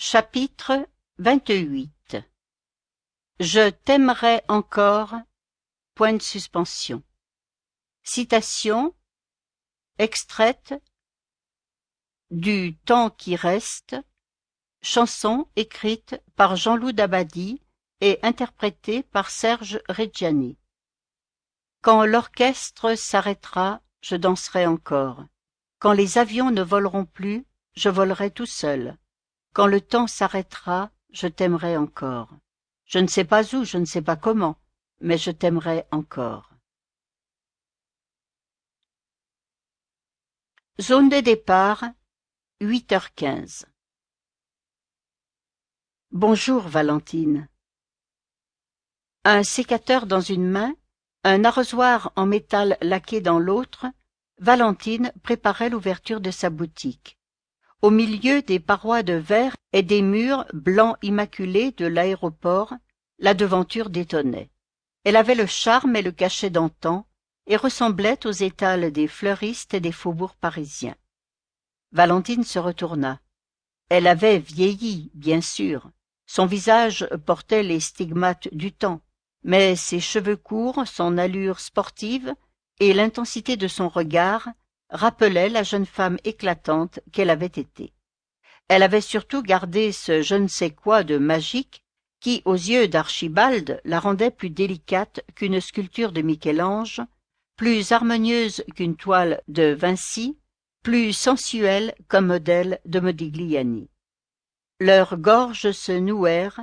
Chapitre 28. Je t'aimerai encore, point de suspension. Citation extraite du Temps qui reste, chanson écrite par Jean-Loup Dabadi et interprétée par Serge Reggiani. Quand l'orchestre s'arrêtera, je danserai encore. Quand les avions ne voleront plus, je volerai tout seul. Quand le temps s'arrêtera, je t'aimerai encore. Je ne sais pas où, je ne sais pas comment, mais je t'aimerai encore. Zone de départ, 8h15. Bonjour, Valentine. Un sécateur dans une main, un arrosoir en métal laqué dans l'autre, Valentine préparait l'ouverture de sa boutique. Au milieu des parois de verre et des murs blancs immaculés de l'aéroport, la devanture détonnait. Elle avait le charme et le cachet d'antan et ressemblait aux étals des fleuristes et des faubourgs parisiens. Valentine se retourna. Elle avait vieilli, bien sûr. Son visage portait les stigmates du temps, mais ses cheveux courts, son allure sportive et l'intensité de son regard rappelaient la jeune femme éclatante qu'elle avait été. Elle avait surtout gardé ce je ne sais quoi de magique qui, aux yeux d'Archibald, la rendait plus délicate qu'une sculpture de Michel-Ange, plus harmonieuse qu'une toile de Vinci, plus sensuelle qu'un modèle de Modigliani. Leurs gorges se nouèrent,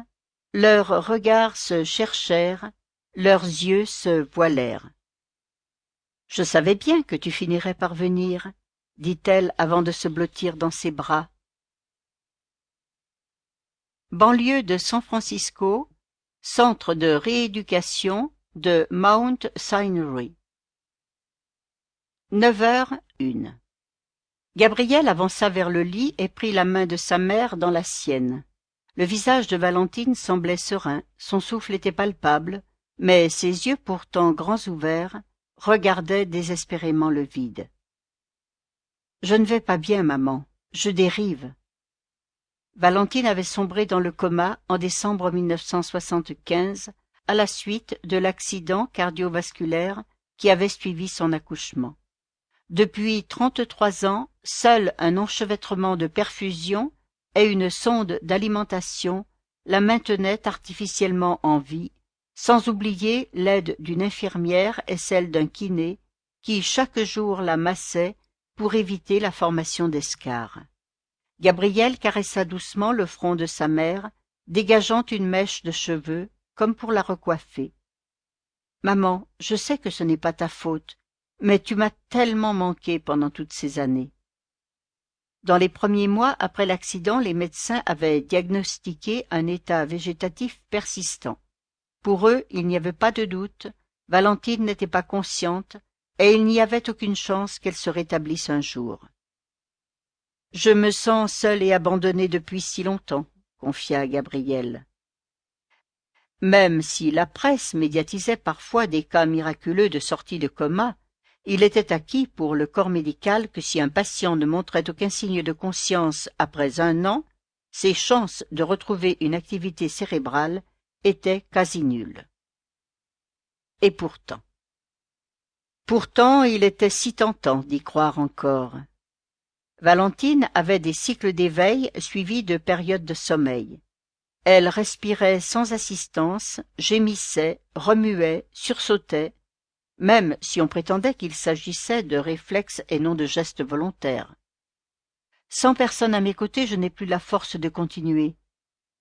leurs regards se cherchèrent, leurs yeux se voilèrent. « Je savais bien que tu finirais par venir, » dit-elle avant de se blottir dans ses bras. Banlieue de San Francisco, centre de rééducation de Mount Sinai. 9h01. Gabriel avança vers le lit et prit la main de sa mère dans la sienne. Le visage de Valentine semblait serein, son souffle était palpable, mais ses yeux pourtant grands ouverts regardaient désespérément le vide. « Je ne vais pas bien, maman, je dérive. » Valentine avait sombré dans le coma en décembre 1975 à la suite de l'accident cardiovasculaire qui avait suivi son accouchement. Depuis 33 ans, seul un enchevêtrement de perfusion et une sonde d'alimentation la maintenaient artificiellement en vie, sans oublier l'aide d'une infirmière et celle d'un kiné qui chaque jour la massait pour éviter la formation d'escarres. Gabriel caressa doucement le front de sa mère, dégageant une mèche de cheveux, comme pour la recoiffer. « Maman, je sais que ce n'est pas ta faute, mais tu m'as tellement manqué pendant toutes ces années. » Dans les premiers mois après l'accident, les médecins avaient diagnostiqué un état végétatif persistant. Pour eux, il n'y avait pas de doute, Valentine n'était pas consciente, et il n'y avait aucune chance qu'elle se rétablisse un jour. « Je me sens seule et abandonnée depuis si longtemps, » confia Gabriel. Même si la presse médiatisait parfois des cas miraculeux de sortie de coma, il était acquis pour le corps médical que si un patient ne montrait aucun signe de conscience après 1 an, ses chances de retrouver une activité cérébrale étaient quasi nulles. Et pourtant. Pourtant, il était si tentant d'y croire encore. Valentine avait des cycles d'éveil suivis de périodes de sommeil. Elle respirait sans assistance, gémissait, remuait, sursautait, même si on prétendait qu'il s'agissait de réflexes et non de gestes volontaires. Sans personne à mes côtés, je n'ai plus la force de continuer.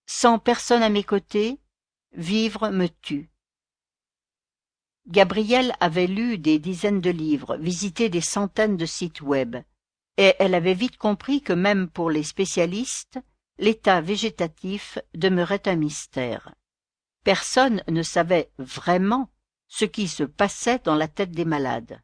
Sans personne à mes côtés, vivre me tue. Gabrielle avait lu des dizaines de livres, visité des centaines de sites web, et elle avait vite compris que même pour les spécialistes, l'état végétatif demeurait un mystère. Personne ne savait vraiment ce qui se passait dans la tête des malades.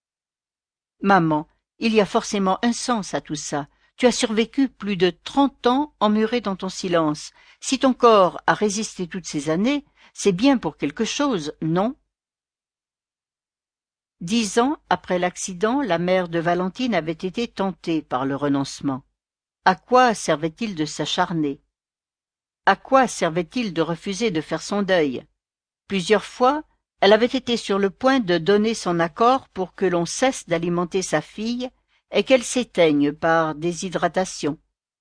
« Maman, il y a forcément un sens à tout ça. Tu as survécu plus de 30 ans emmuré dans ton silence. Si ton corps a résisté toutes ces années, c'est bien pour quelque chose, non ?» 10 ans après l'accident, la mère de Valentine avait été tentée par le renoncement. À quoi servait-il de s'acharner? À quoi servait-il de refuser de faire son deuil? Plusieurs fois, elle avait été sur le point de donner son accord pour que l'on cesse d'alimenter sa fille et qu'elle s'éteigne par déshydratation,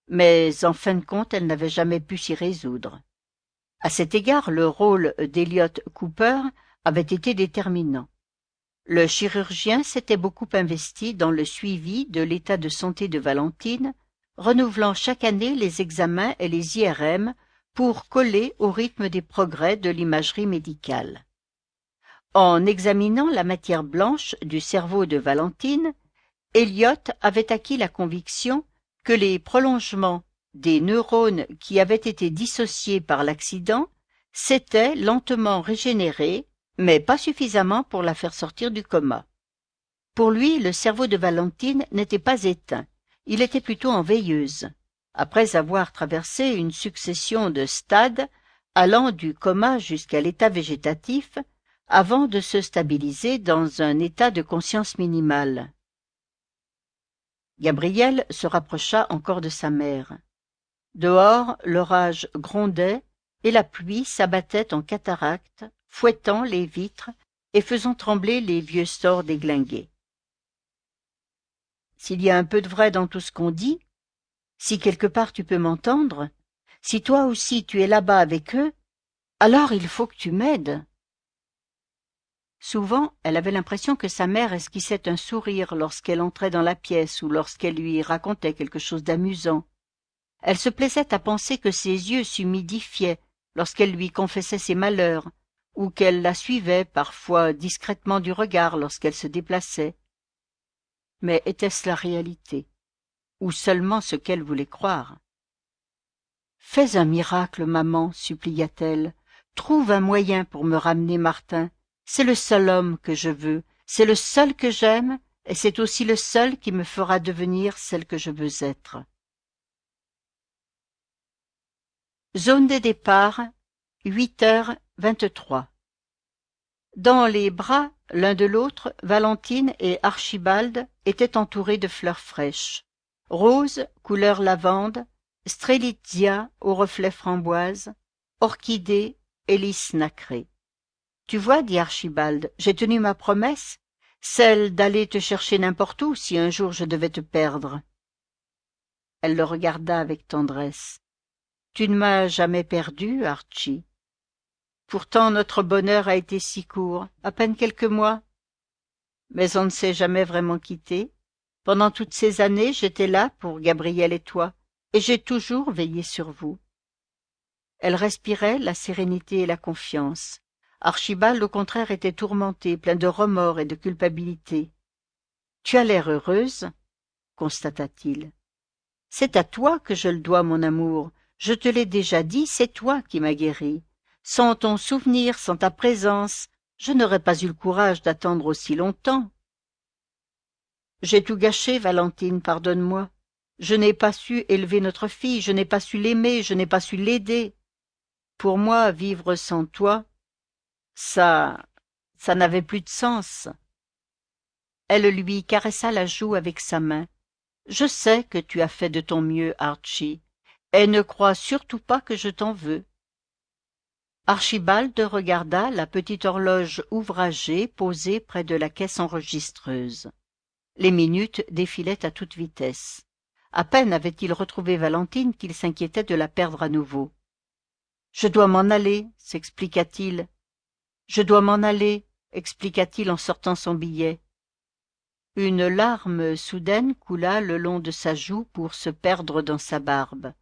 mais en fin de compte elle n'avait jamais pu s'y résoudre. À cet égard, le rôle d'Elliot Cooper avait été déterminant. Le chirurgien s'était beaucoup investi dans le suivi de l'état de santé de Valentine, renouvelant chaque année les examens et les IRM pour coller au rythme des progrès de l'imagerie médicale. En examinant la matière blanche du cerveau de Valentine, Elliot avait acquis la conviction que les prolongements des neurones qui avaient été dissociés par l'accident s'étaient lentement régénérés, mais pas suffisamment pour la faire sortir du coma. Pour lui, le cerveau de Valentine n'était pas éteint, il était plutôt en veilleuse, après avoir traversé une succession de stades allant du coma jusqu'à l'état végétatif, avant de se stabiliser dans un état de conscience minimale. Gabriel se rapprocha encore de sa mère. Dehors, l'orage grondait et la pluie s'abattait en cataractes, fouettant les vitres et faisant trembler les vieux stores déglingués. S'il y a un peu de vrai dans tout ce qu'on dit, si quelque part tu peux m'entendre, si toi aussi tu es là-bas avec eux, alors il faut que tu m'aides. Souvent, elle avait l'impression que sa mère esquissait un sourire lorsqu'elle entrait dans la pièce ou lorsqu'elle lui racontait quelque chose d'amusant. Elle se plaisait à penser que ses yeux s'humidifiaient lorsqu'elle lui confessait ses malheurs, ou qu'elle la suivait parfois discrètement du regard lorsqu'elle se déplaçait. Mais était-ce la réalité, ou seulement ce qu'elle voulait croire? « Fais un miracle, maman, supplia-t-elle. Trouve un moyen pour me ramener Martin. C'est le seul homme que je veux, c'est le seul que j'aime, et c'est aussi le seul qui me fera devenir celle que je veux être. » Zone de départ, 8h23. Dans les bras l'un de l'autre, Valentine et Archibald étaient entourés de fleurs fraîches. Roses, couleur lavande, strelitzia au reflet framboise, orchidées et lys nacré. « Tu vois, dit Archibald, j'ai tenu ma promesse, celle d'aller te chercher n'importe où si un jour je devais te perdre. » Elle le regarda avec tendresse. « Tu ne m'as jamais perdu, Archie. Pourtant notre bonheur a été si court, à peine quelques mois. Mais on ne s'est jamais vraiment quitté. Pendant toutes ces années, j'étais là pour Gabriel et toi, et j'ai toujours veillé sur vous. » Elle respirait la sérénité et la confiance. Archibald, au contraire, était tourmenté, plein de remords et de culpabilité. « Tu as l'air heureuse, » constata-t-il. « C'est à toi que je le dois, mon amour. Je te l'ai déjà dit, c'est toi qui m'as guéri. Sans ton souvenir, sans ta présence, je n'aurais pas eu le courage d'attendre aussi longtemps. » « J'ai tout gâché, Valentine, pardonne-moi. Je n'ai pas su élever notre fille, je n'ai pas su l'aimer, je n'ai pas su l'aider. Pour moi, vivre sans toi, ça n'avait plus de sens. » Elle lui caressa la joue avec sa main. « Je sais que tu as fait de ton mieux, Archie, et ne crois surtout pas que je t'en veux. » Archibald regarda la petite horloge ouvragée posée près de la caisse enregistreuse. Les minutes défilaient à toute vitesse. À peine avait-il retrouvé Valentine qu'il s'inquiétait de la perdre à nouveau. « Je dois m'en aller, » s'expliqua-t-il. « Je dois m'en aller, » expliqua-t-il en sortant son billet. Une larme soudaine coula le long de sa joue pour se perdre dans sa barbe.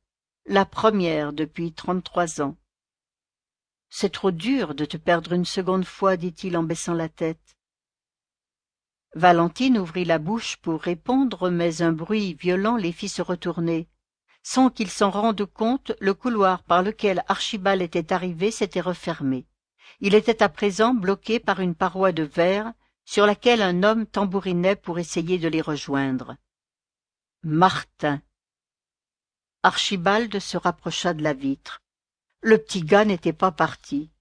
La première depuis 33 ans. « C'est trop dur de te perdre une seconde fois, dit-il en baissant la tête. Valentine ouvrit la bouche pour répondre, mais un bruit violent les fit se retourner. Sans qu'ils s'en rendent compte, le couloir par lequel Archibald était arrivé s'était refermé. Il était à présent bloqué par une paroi de verre sur laquelle un homme tambourinait pour essayer de les rejoindre. Martin. Archibald se rapprocha de la vitre. Le petit gars n'était pas parti.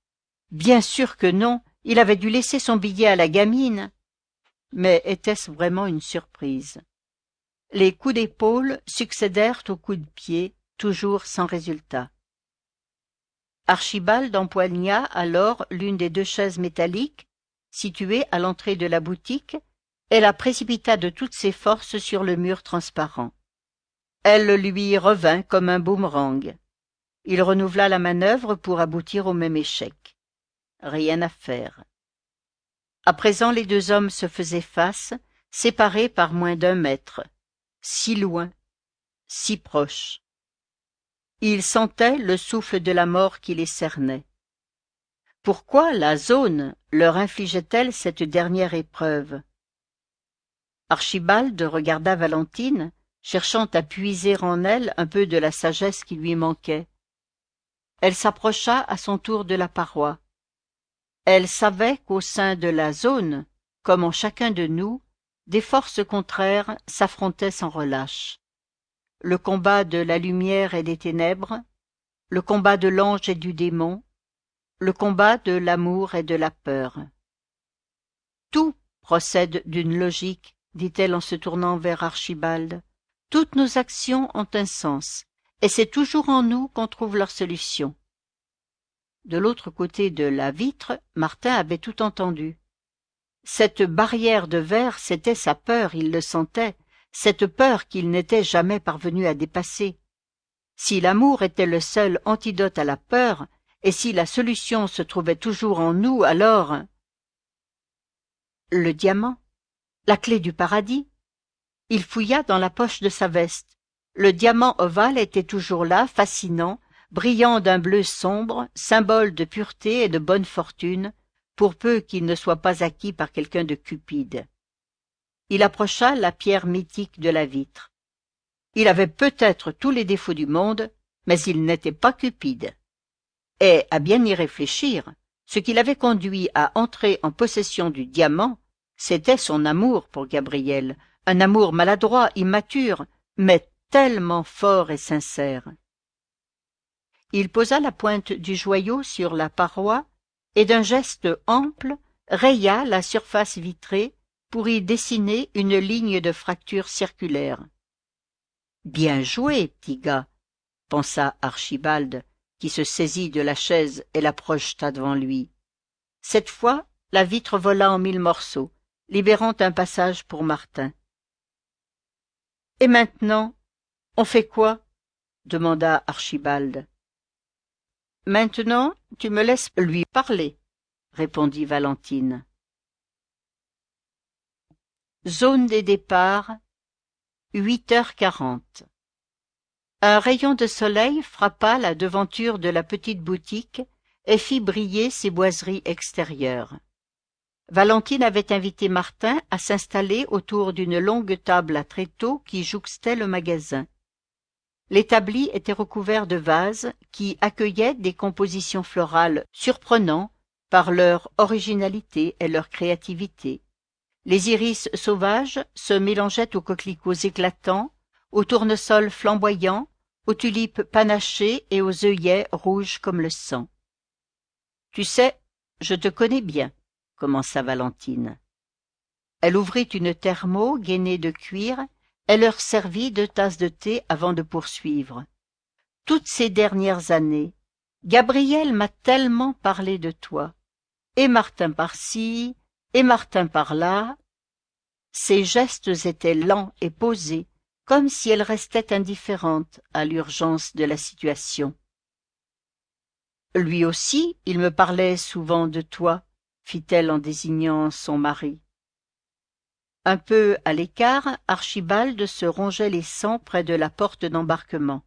Bien sûr que non, il avait dû laisser son billet à la gamine. Mais était-ce vraiment une surprise? Les coups d'épaule succédèrent aux coups de pied, toujours sans résultat. Archibald empoigna alors l'une des deux chaises métalliques, situées à l'entrée de la boutique, et la précipita de toutes ses forces sur le mur transparent. Elle lui revint comme un boomerang. Il renouvela la manœuvre pour aboutir au même échec. Rien à faire. À présent les deux hommes se faisaient face, séparés par moins d'1 mètre. Si loin, si proches. Ils sentaient le souffle de la mort qui les cernait. Pourquoi la zone leur infligeait-elle cette dernière épreuve? Archibald regarda Valentine, cherchant à puiser en elle un peu de la sagesse qui lui manquait. Elle s'approcha à son tour de la paroi. Elle savait qu'au sein de la zone, comme en chacun de nous, des forces contraires s'affrontaient sans relâche. Le combat de la lumière et des ténèbres, le combat de l'ange et du démon, le combat de l'amour et de la peur. Tout procède d'une logique, dit-elle en se tournant vers Archibald. Toutes nos actions ont un sens, et c'est toujours en nous qu'on trouve leur solution. De l'autre côté de la vitre, Martin avait tout entendu. Cette barrière de verre, c'était sa peur, il le sentait, cette peur qu'il n'était jamais parvenu à dépasser. Si l'amour était le seul antidote à la peur, et si la solution se trouvait toujours en nous, alors... Le diamant, la clé du paradis. Il fouilla dans la poche de sa veste. Le diamant ovale était toujours là, fascinant, brillant d'un bleu sombre, symbole de pureté et de bonne fortune, pour peu qu'il ne soit pas acquis par quelqu'un de cupide. Il approcha la pierre mythique de la vitre. Il avait peut-être tous les défauts du monde, mais il n'était pas cupide. Et, à bien y réfléchir, ce qui l'avait conduit à entrer en possession du diamant, c'était son amour pour Gabrielle, un amour maladroit, immature, mais tellement fort et sincère. Il posa la pointe du joyau sur la paroi et d'un geste ample raya la surface vitrée pour y dessiner une ligne de fracture circulaire. « Bien joué, petit gars !» pensa Archibald, qui se saisit de la chaise et la projeta devant lui. Cette fois, la vitre vola en 1000 morceaux, libérant un passage pour Martin. « Et maintenant, on fait quoi ?» demanda Archibald. « Maintenant, tu me laisses lui parler, » répondit Valentine. Zone des départs, 8h40. Un rayon de soleil frappa la devanture de la petite boutique et fit briller ses boiseries extérieures. Valentine avait invité Martin à s'installer autour d'une longue table à tréteaux qui jouxtait le magasin. L'établi était recouvert de vases qui accueillaient des compositions florales surprenantes par leur originalité et leur créativité. Les iris sauvages se mélangeaient aux coquelicots éclatants, aux tournesols flamboyants, aux tulipes panachées et aux œillets rouges comme le sang. « Tu sais, je te connais bien, » commença Valentine. Elle ouvrit une thermo gainée de cuir et leur servit 2 tasses de thé avant de poursuivre. « Toutes ces dernières années, Gabrielle m'a tellement parlé de toi. Et Martin par-ci, et Martin par-là. » Ses gestes étaient lents et posés, comme si elle restait indifférente à l'urgence de la situation. « Lui aussi, il me parlait souvent de toi, » fit-elle en désignant son mari. Un peu à l'écart, Archibald se rongeait les sangs près de la porte d'embarquement.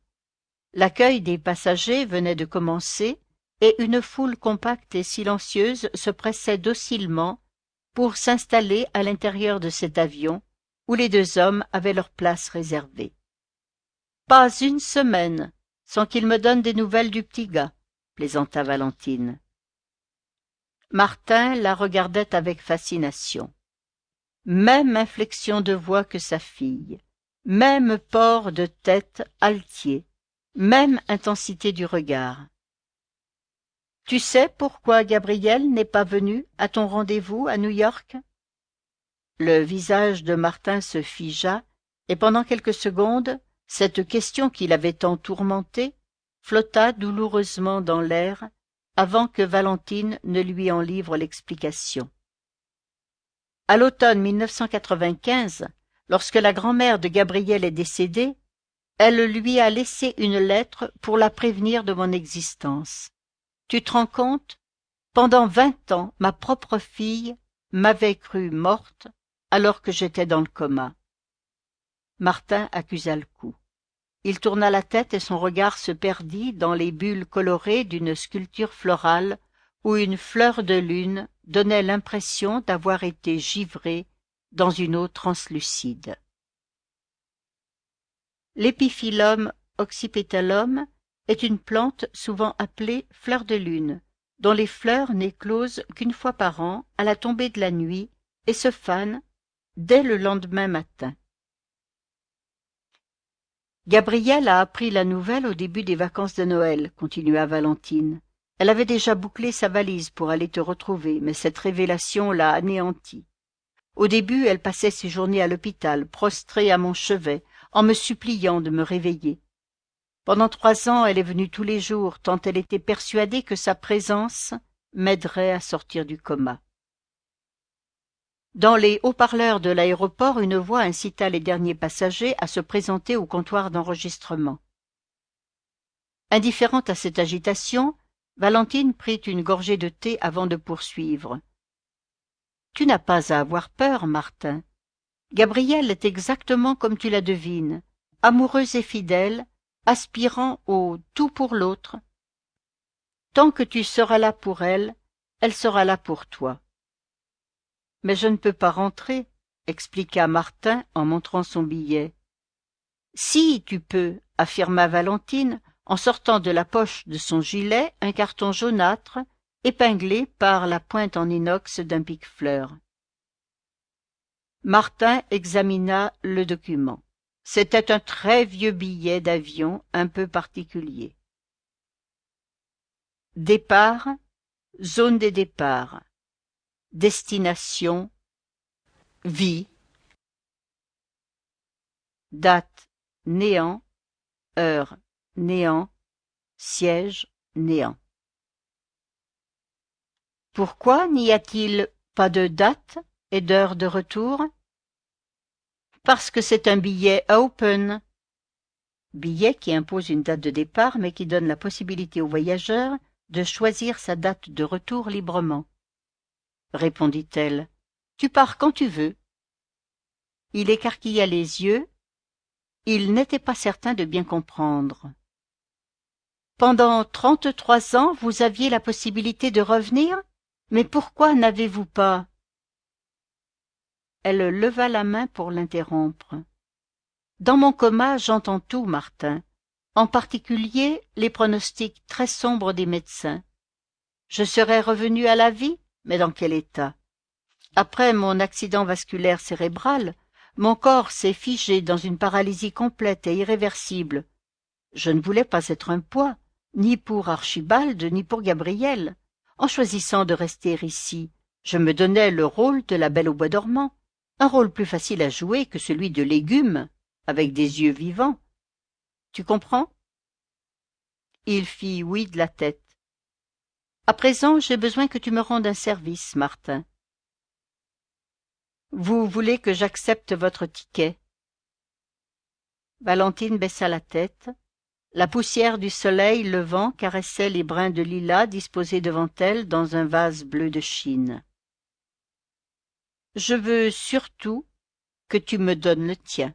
L'accueil des passagers venait de commencer, et une foule compacte et silencieuse se pressait docilement pour s'installer à l'intérieur de cet avion, où les 2 hommes avaient leur place réservée. « Pas une semaine sans qu'il me donne des nouvelles du petit gars, » plaisanta Valentine. Martin la regardait avec fascination. Même inflexion de voix que sa fille, même port de tête altier, même intensité du regard. « Tu sais pourquoi Gabrielle n'est pas venue à ton rendez-vous à New York ?» Le visage de Martin se figea et pendant quelques secondes, cette question qui l'avait tant tourmenté flotta douloureusement dans l'air avant que Valentine ne lui en livre l'explication. À l'automne 1995, lorsque la grand-mère de Gabriel est décédée, elle lui a laissé une lettre pour la prévenir de mon existence. Tu te rends compte? Pendant 20 ans, ma propre fille m'avait crue morte alors que j'étais dans le coma. Martin accusa le coup. Il tourna la tête et son regard se perdit dans les bulles colorées d'une sculpture florale où une fleur de lune donnait l'impression d'avoir été givrée dans une eau translucide. L'Épiphyllum oxypétalum est une plante souvent appelée fleur de lune, dont les fleurs n'éclosent qu'une fois par an à la tombée de la nuit et se fanent dès le lendemain matin. Gabrielle a appris la nouvelle au début des vacances de Noël, continua Valentine. Elle avait déjà bouclé sa valise pour aller te retrouver, mais cette révélation l'a anéantie. Au début, elle passait ses journées à l'hôpital, prostrée à mon chevet, en me suppliant de me réveiller. Pendant 3 ans, elle est venue tous les jours, tant elle était persuadée que sa présence m'aiderait à sortir du coma. Dans les haut-parleurs de l'aéroport, une voix incita les derniers passagers à se présenter au comptoir d'enregistrement. Indifférente à cette agitation, Valentine prit une gorgée de thé avant de poursuivre. « Tu n'as pas à avoir peur, Martin. Gabrielle est exactement comme tu la devines, amoureuse et fidèle, aspirant au tout pour l'autre. Tant que tu seras là pour elle, elle sera là pour toi. » « Mais je ne peux pas rentrer, » expliqua Martin en montrant son billet. « Si, tu peux, » affirma Valentine en sortant de la poche de son gilet un carton jaunâtre épinglé par la pointe en inox d'un pique-fleur. Martin examina le document. C'était un très vieux billet d'avion un peu particulier. Départ, zone des départs. Destination, vie. Date, néant. Heure, néant. Siège, néant. Pourquoi n'y a-t-il pas de date et d'heure de retour? Parce que c'est un billet open. Billet qui impose une date de départ mais qui donne la possibilité au voyageur de choisir sa date de retour librement. Répondit-elle. Tu pars quand tu veux. Il écarquilla les yeux. Il n'était pas certain de bien comprendre. Pendant 33 ans, vous aviez la possibilité de revenir? Mais pourquoi n'avez-vous pas? Elle leva la main pour l'interrompre. Dans mon coma, j'entends tout, Martin, en particulier les pronostics très sombres des médecins. Je serais revenu à la vie, mais dans quel état? Après mon accident vasculaire cérébral, mon corps s'est figé dans une paralysie complète et irréversible. Je ne voulais pas être un poids, ni pour Archibald, ni pour Gabriel. En choisissant de rester ici, je me donnais le rôle de la Belle au bois dormant, un rôle plus facile à jouer que celui de légume, avec des yeux vivants. Tu comprends? Il fit oui de la tête. À présent, j'ai besoin que tu me rendes un service, Martin. Vous voulez que j'accepte votre ticket? Valentine baissa la tête. La poussière du soleil levant caressait les brins de lilas disposés devant elle dans un vase bleu de Chine. Je veux surtout que tu me donnes le tien.